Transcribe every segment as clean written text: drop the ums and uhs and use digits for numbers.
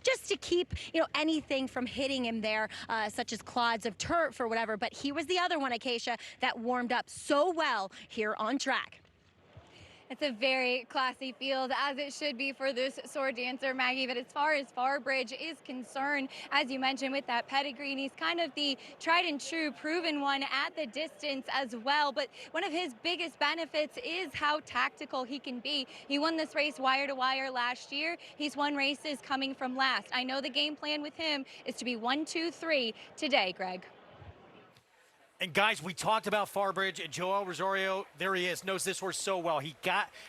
just to keep, anything from hitting him there, such as clods of turf or whatever. But he was the other one, Acacia, that warmed up so well here on track. It's a very classy field, as it should be for this sword dancer, Maggie. But as far as Farbridge is concerned, as you mentioned, with that pedigree, and he's kind of the tried and true proven one at the distance as well. But one of his biggest benefits is how tactical he can be. He won this race wire to wire last year. He's won races coming from last. I know the game plan with him is to be 1, 2, 3 today, Greg. And guys, we talked about Farbridge, and Joel Rosario, there he is, knows this horse so well.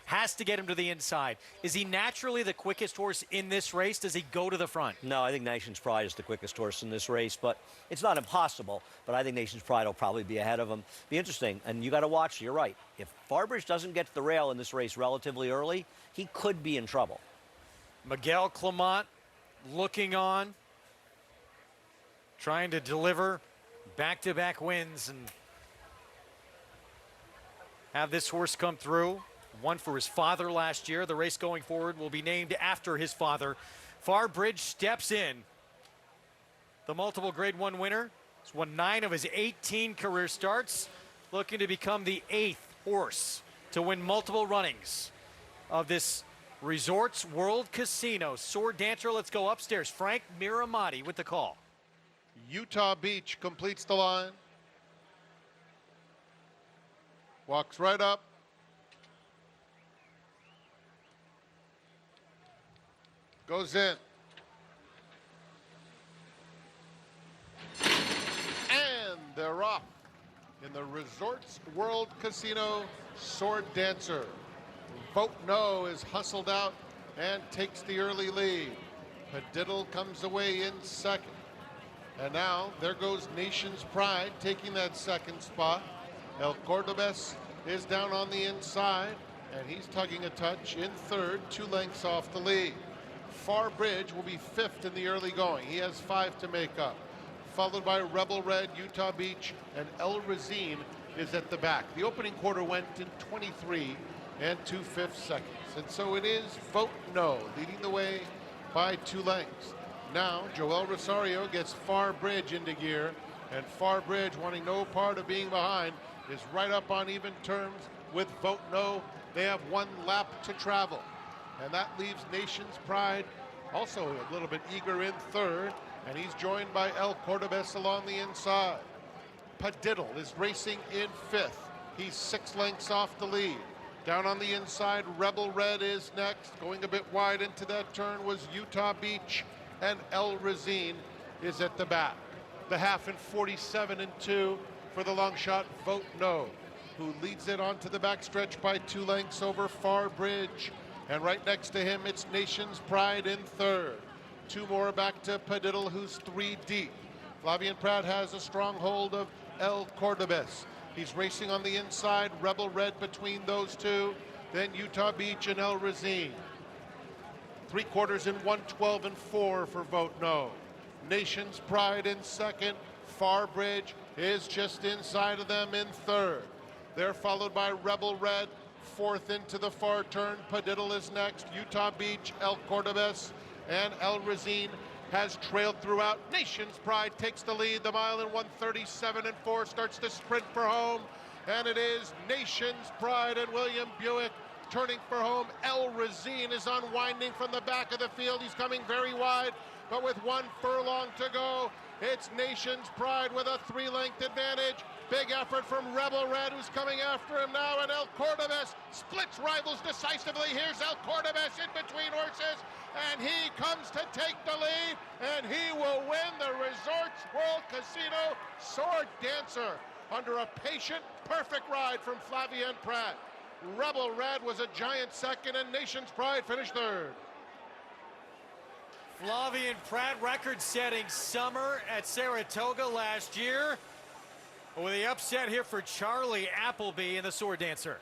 Has to get him to the inside. Is he naturally the quickest horse in this race? Does he go to the front? No, I think Nation's Pride is the quickest horse in this race, but it's not impossible. But I think Nation's Pride will probably be ahead of him. Be interesting, and you got to watch. You're right. If Farbridge doesn't get to the rail in this race relatively early, he could be in trouble. Miguel Clement looking on, trying to deliver back-to-back wins and have this horse come through. Won for his father last year. The race going forward will be named after his father. Farbridge steps in. The multiple Grade 1 winner. He's won 9 of his 18 career starts. Looking to become the 8th horse to win multiple runnings of this Resorts World Casino. Sword dancer, let's go upstairs. Frank Miramati with the call. Utah Beach completes the line. Walks right up. Goes in. And they're off in the Resorts World Casino Sword Dancer. Vote No is hustled out and takes the early lead. Padiddle comes away in second. And now, there goes Nation's Pride taking that second spot. El Cordobes is down on the inside, and he's tugging a touch in third, 2 lengths off the lead. Farbridge will be 5th in the early going. He has 5 to make up. Followed by Rebel Red, Utah Beach, and El Razine is at the back. The opening quarter went in 23 and 2/5 seconds. And so it is Vote No, leading the way by 2 lengths. Now, Joel Rosario gets Farbridge into gear, and Farbridge, wanting no part of being behind, is right up on even terms with Vote No. They have 1 lap to travel, and that leaves Nation's Pride also a little bit eager in third, and he's joined by El Cordobes along the inside. Padiddle is racing in 5th. He's 6 lengths off the lead. Down on the inside, Rebel Red is next. Going a bit wide into that turn was Utah Beach, and El Razine is at the back. The half in 47 and 2 for the long shot Vote No, who leads it onto the backstretch by 2 lengths over Farbridge. And right next to him, it's Nation's Pride in third. 2 more back to Padiddle, who's 3 deep. Flavien Prat has a strong hold of El Cordobes. He's racing on the inside, Rebel Red between those 2, then Utah Beach and El Razine. 3/4 in 1:12 and 4 for Vote No. Nation's Pride in second. Farbridge is just inside of them in third. They're followed by Rebel Red. 4th into the far turn. Padiddle is next. Utah Beach, El Cordobes, and El Razine has trailed throughout. Nation's Pride takes the lead. The mile in 1:37 and 4 starts to sprint for home. And it is Nation's Pride and William Buick turning for home. El Razine is unwinding from the back of the field. He's coming very wide, but with 1 furlong to go, it's Nation's Pride with a 3-length advantage. Big effort from Rebel Red, who's coming after him now, and El Cordobes splits rivals decisively. Here's El Cordobes in between horses, and he comes to take the lead, and he will win the Resorts World Casino Sword Dancer under a patient, perfect ride from Flavien Prat. Rebel Red was a giant second, and Nation's Pride finished third. Flavien Prat, record-setting summer at Saratoga last year. With the upset here for Charlie Appleby in the Sword Dancer.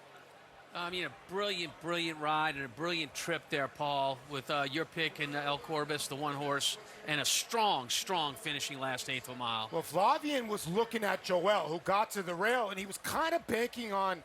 A brilliant ride and a brilliant trip there, Paul, with your pick in El Cordobes, the 1 horse, and a strong finishing last 8th of a mile. Well, Flavien was looking at Joel, who got to the rail, and he was kind of banking on,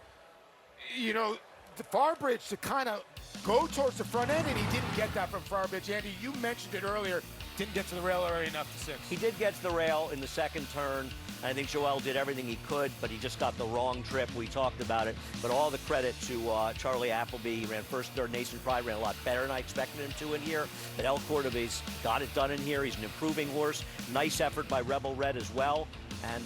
the Farbridge to kind of go towards the front end, and he didn't get that from Farbridge. Andy, you mentioned it earlier, didn't get to the rail early enough to 6. He did get to the rail in the second turn. I think Joel did everything he could, but he just got the wrong trip. We talked about it. But all the credit to Charlie Appleby. He ran first, third. Nation's Pride ran a lot better than I expected him to in here. But El Cordoba's got it done in here. He's an improving horse. Nice effort by Rebel Red as well. And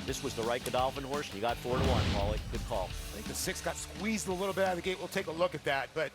this was the right Godolphin horse, and you got 4-1, Paulie. Good call. I think the 6 got squeezed a little bit out of the gate. We'll take a look at that, but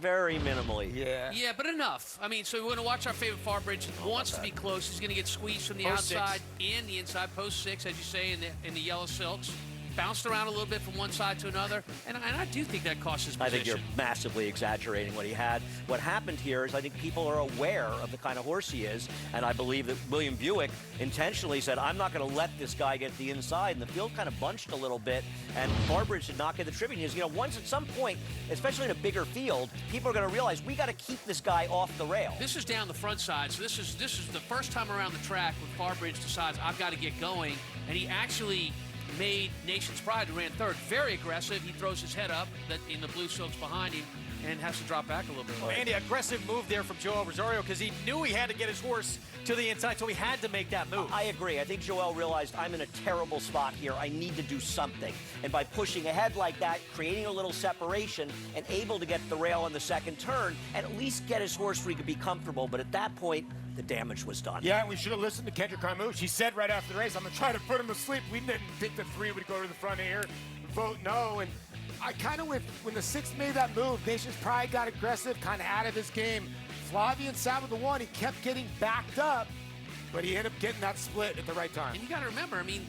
very minimally. Yeah, but enough. I mean, so we want to watch our favorite Farbridge. Wants to be close. He's going to get squeezed from the Post outside 6. and the inside. Post 6, as you say, in the yellow silks. Bounced around a little bit from one side to another, and I do think that cost his position. I think you're massively exaggerating what he had. What happened here is I think people are aware of the kind of horse he is, and I believe that William Buick intentionally said, I'm not going to let this guy get the inside, and the field kind of bunched a little bit, and Farbridge did not get the tripping. You know, once at some point, especially in a bigger field, people are going to realize we got to keep this guy off the rail. This is down the front side, so this is the first time around the track when Farbridge decides I've got to get going, and he actually made Nation's Pride, who ran third, very aggressive. He throws his head up in the blue silks behind him and has to drop back a little bit. Well, Andy, aggressive move there from Joel Rosario because he knew he had to get his horse to the inside, so he had to make that move. I agree. I think Joel realized I'm in a terrible spot here. I need to do something. And by pushing ahead like that, creating a little separation and able to get the rail on the second turn and at least get his horse where he could be comfortable. But at that point, the damage was done. Yeah, and we should have listened to Kendrick Carmouche. He said right after the race, I'm going to try to put him to sleep. We didn't think the 3 would go to the front here. Vote no. And I kind of, when the 6 made that move, Nation's Pride got aggressive, kind of out of his game. Flavien sat with the 1. He kept getting backed up, but he ended up getting that split at the right time. And you got to remember, I mean,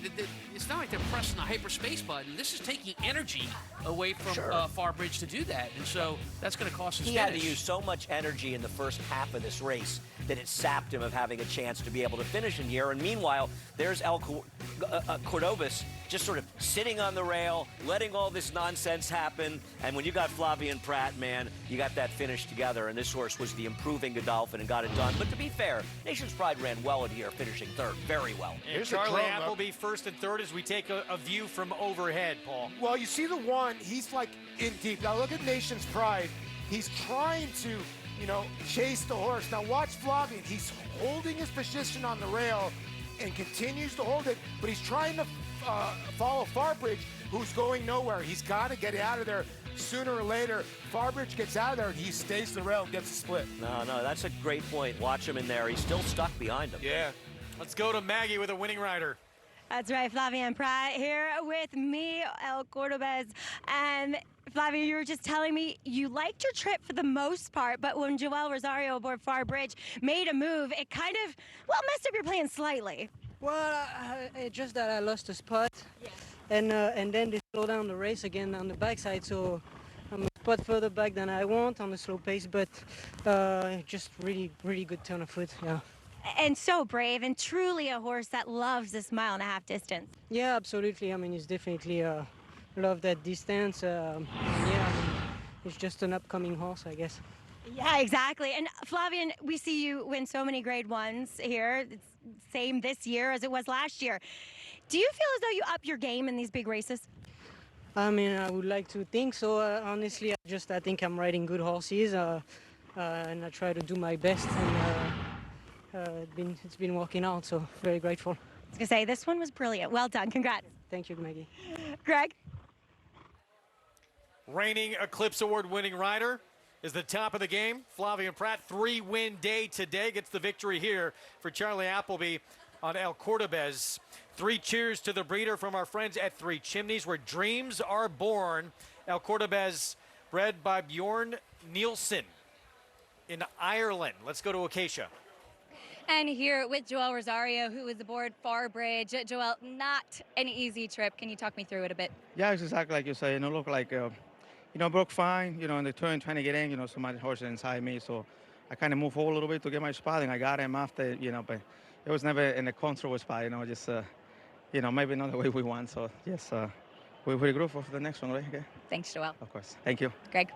it's not like they're pressing the hyperspace button. This is taking energy away from Farbridge to do that, and so that's going to cost his He finish. had to use so much energy in the first half of this race that it sapped him of having a chance to be able to finish in here. And meanwhile, there's El Cordobas just sort of sitting on the rail, letting all this nonsense happen. And when you got Flavien Prat, man, you got that finish together. And this horse was the improving Godolphin and got it done. But to be fair, Nation's Pride ran well in here, finishing third, very well. And Charlie Appleby first and third as we take a view from overhead, Paul. Well, you see the 1, he's like in deep. Now look at Nation's Pride. He's trying to, you know, chase the horse. Now watch Flavien. He's holding his position on the rail and continues to hold it, but he's trying to follow Farbridge, who's going nowhere. He's got to get out of there sooner or later. Farbridge gets out of there and he stays the rail and gets a split. No, that's a great point. Watch him in there. He's still stuck behind him. Yeah. Let's go to Maggie with a winning rider. That's right, Flavien Prat here with me, El Cordobas. And Flavien, you were just telling me you liked your trip for the most part, but when Joel Rosario aboard Farbridge made a move, it kind of, well, messed up your plan slightly. Well, it's just that I lost a spot, and then they slow down the race again on the backside, so I'm a spot further back than I want on the slow pace, but just really good turn of foot, yeah. And so brave, and truly a horse that loves this 1.5-mile distance. Yeah, absolutely. I mean, he's definitely love that distance. Yeah, I mean, it's just an upcoming horse, I guess. Yeah, exactly. And Flavien, we see you win so many grade 1s here. It's same this year as it was last year. Do you feel as though you up your game in these big races? I mean, I would like to think so. Honestly, I think I'm riding good horses, and I try to do my best, and it's been working out, so very grateful. I was going to say, this one was brilliant. Well done. Congrats. Thank you, Maggie. Greg? Reigning Eclipse Award winning rider is the top of the game. Flavien Prat, 3-win day today, gets the victory here for Charlie Appleby on El Cordobas. 3 cheers to the breeder from our friends at Three Chimneys, where dreams are born. El Cordobas, bred by Bjorn Nielsen in Ireland. Let's go to Acacia. And here with Joel Rosario, who is aboard Farbridge. Joel, not an easy trip. Can you talk me through it a bit? Yeah, it's exactly like you say. Look like, broke fine, in the turn, trying to get in, so my horse inside me. So I kind of moved forward a little bit to get my spot, and I got him after, but it was never in a control spot, just, maybe not the way we want. So, yes, we're grateful for the next one, right? Okay. Thanks, Joel. Of course. Thank you. Greg.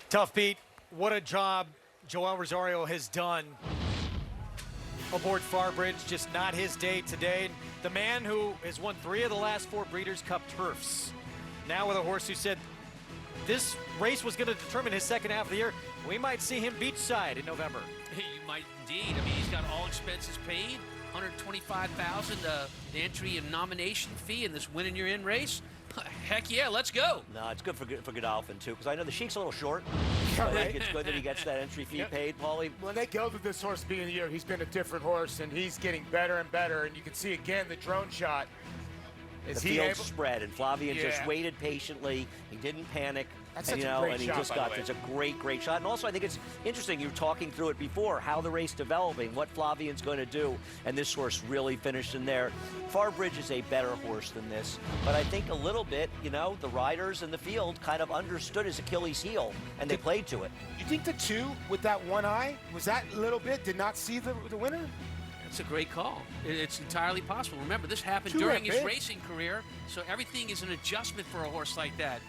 Tough beat. What a job Joel Rosario has done aboard Farbridge. Just not his day today. The man who has won 3 of the last 4 Breeders' Cup turfs. Now with a horse who said this race was going to determine his second half of the year. We might see him beachside in November. You might indeed. I mean, he's got all expenses paid, $125,000, the entry and nomination fee in this Win and You're In race. Heck yeah, let's go. No, it's good for Godolphin, too, because I know the Sheik's a little short. Yeah, I think right. it's good that he gets that entry fee paid, Paulie. When they gelded this horse beginning of the year, he's been a different horse, and he's getting better and better. And you can see again the drone shot. The Is he field able? spread, and Flavien just Yeah. waited patiently. He didn't panic. That's and, such you a know, great and he shot, just by the got way. it's a great shot. And also, I think it's interesting. You were talking through it before, how the race developing, what Flavien's going to do, and this horse really finished in there. Farbridge is a better horse than this, but I think a little bit, you know, the riders in the field kind of understood his Achilles heel, and they played to it. You think the two with that one eye was that little bit did not see the winner? It's a great call. It's entirely possible. Remember, this happened Too during big. his racing career, so everything is an adjustment for a horse like that.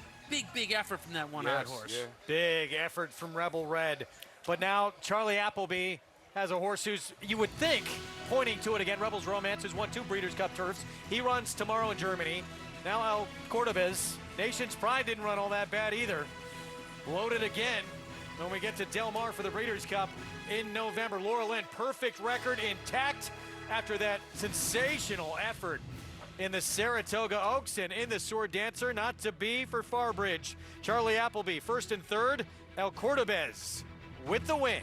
Big effort from that one-eyed horse. Yeah. Big effort from Rebel Red. But now Charlie Appleby has a horse who's, you would think, pointing to it again, Rebels Romance, who's won 2 Breeders' Cup turfs. He runs tomorrow in Germany. Now El Cordobez, Nation's Pride didn't run all that bad either. Loaded again when we get to Del Mar for the Breeders' Cup in November. Laura Lynn, perfect record intact after that sensational effort in the Saratoga Oaks and in the Sword Dancer. Not to be for Farbridge. Charlie Appleby, first and third. El Cordobez with the win.